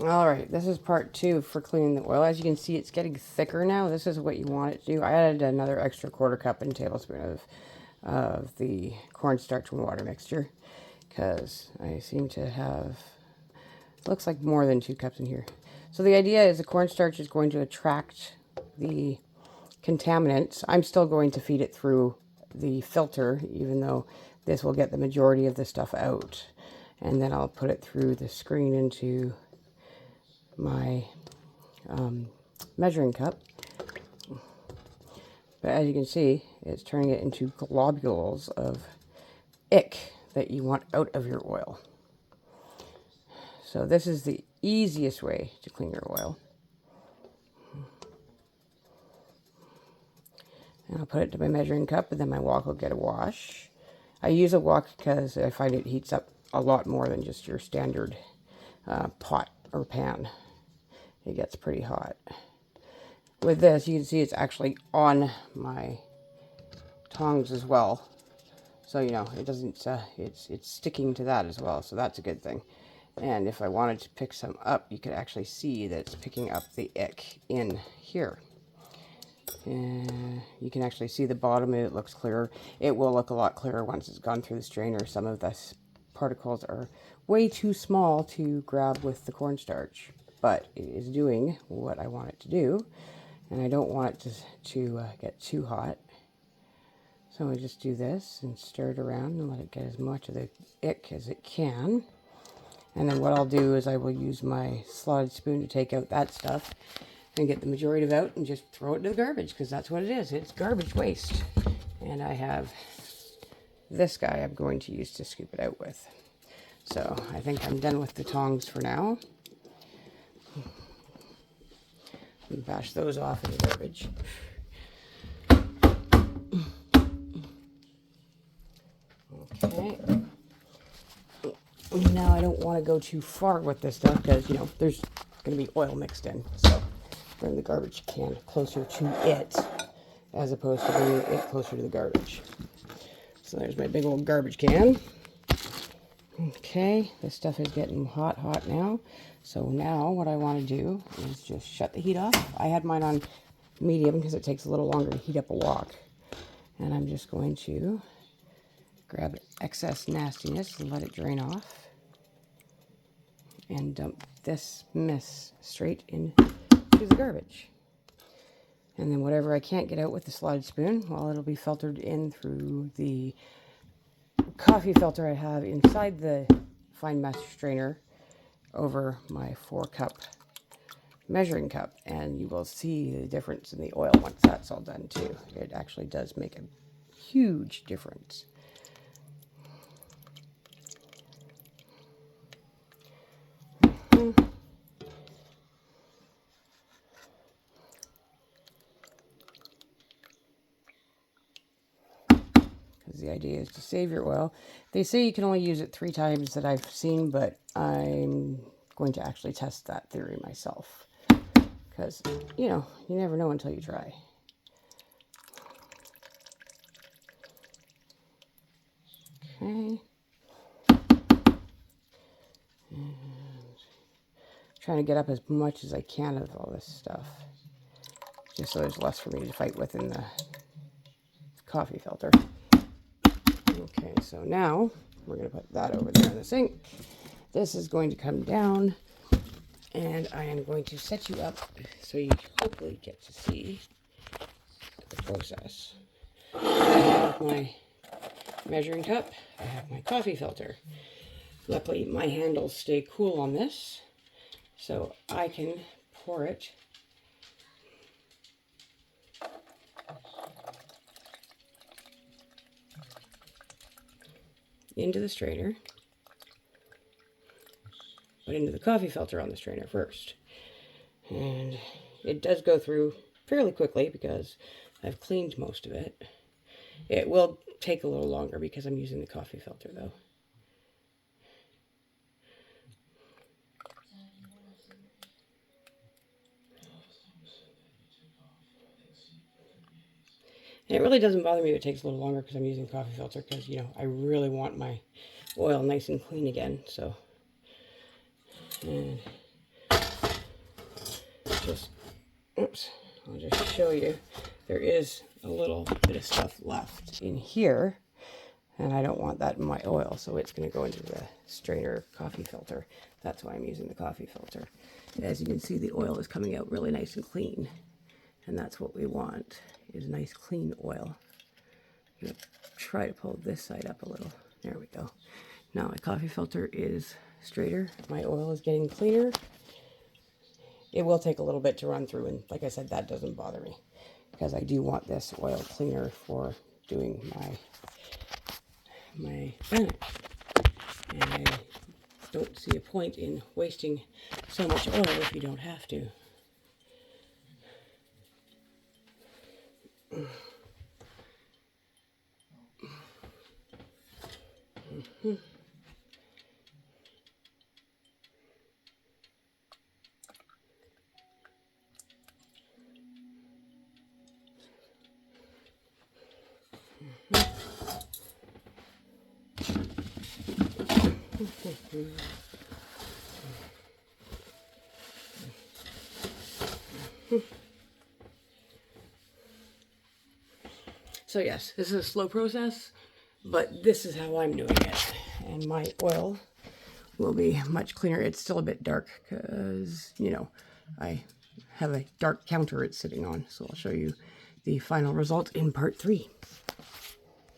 All right, this is part 2 for cleaning the oil. As you can see, it's getting thicker now. This is what you want it to do. I added another extra quarter cup and tablespoon of the cornstarch and water mixture because I seem to have, looks like more than 2 cups in here. So the idea is the cornstarch is going to attract the contaminants. I'm still going to feed it through the filter, even though this will get the majority of the stuff out. And then I'll put it through the screen into my measuring cup. But as you can see, it's turning it into globules of ick that you want out of your oil. So this is the easiest way to clean your oil. And I'll put it to my measuring cup, and then my wok will get a wash. I use a wok because I find it heats up a lot more than just your standard pot or pan. It gets pretty hot. With this, you can see it's actually on my tongs as well. So, you know, it doesn't, it's sticking to that as well. So that's a good thing. And if I wanted to pick some up, you could actually see that it's picking up the ick in here. And you can actually see the bottom and it looks clearer. It will look a lot clearer once it's gone through the strainer. Some of the particles are way too small to grab with the cornstarch, but it is doing what I want it to do. And I don't want it to get too hot. So I just do this and stir it around and let it get as much of the ick as it can. And then what I'll do is I will use my slotted spoon to take out that stuff and get the majority of it out and just throw it in the garbage, because that's what it is. It's garbage waste. And I have this guy I'm going to use to scoop it out with. So I think I'm done with the tongs for now. And bash those off in the garbage. Okay. Now I don't want to go too far with this stuff because, you know, there's going to be oil mixed in. So bring the garbage can closer to it as opposed to bringing it closer to the garbage. So there's my big old garbage can. Okay, this stuff is getting hot now. So now what I want to do is just shut the heat off. I had mine on medium because it takes a little longer to heat up a wok. And I'm just going to grab excess nastiness and let it drain off. And dump this mess straight into the garbage. And then whatever I can't get out with the slotted spoon, well, it'll be filtered in through the coffee filter I have inside the fine mesh strainer over my 4-cup measuring cup. And you will see the difference in the oil once that's all done too. It actually does make a huge difference. The idea is to save your oil. They say you can only use it 3 times that I've seen, but I'm going to actually test that theory myself. Because, you know, you never know until you try. Okay. And trying to get up as much as I can of all this stuff. Just so there's less for me to fight with in the coffee filter. Okay, so now we're going to put that over there in the sink. This is going to come down, and I am going to set you up so you hopefully get to see the process. I have my measuring cup. I have my coffee filter. Luckily, my handles stay cool on this, so I can pour it into the strainer, but into the coffee filter on the strainer first. And it does go through fairly quickly because I've cleaned most of it. It will take a little longer because I'm using the coffee filter though. And it really doesn't bother me if it takes a little longer because I'm using the coffee filter because, you know, I really want my oil nice and clean again. So, and I'll just show you. There is a little bit of stuff left in here, and I don't want that in my oil, so it's going to go into the strainer coffee filter. That's why I'm using the coffee filter. As you can see, the oil is coming out really nice and clean, and that's what we want, is nice clean oil. I'm going to try to pull this side up a little. There we go. Now my coffee filter is straighter. My oil is getting cleaner. It will take a little bit to run through, and like I said, that doesn't bother me, because I do want this oil cleaner for doing my bannock. And I don't see a point in wasting so much oil if you don't have to. So yes, this is a slow process, but this is how I'm doing it. And my oil will be much cleaner. It's still a bit dark because, you know, I have a dark counter it's sitting on. So I'll show you the final result in part 3.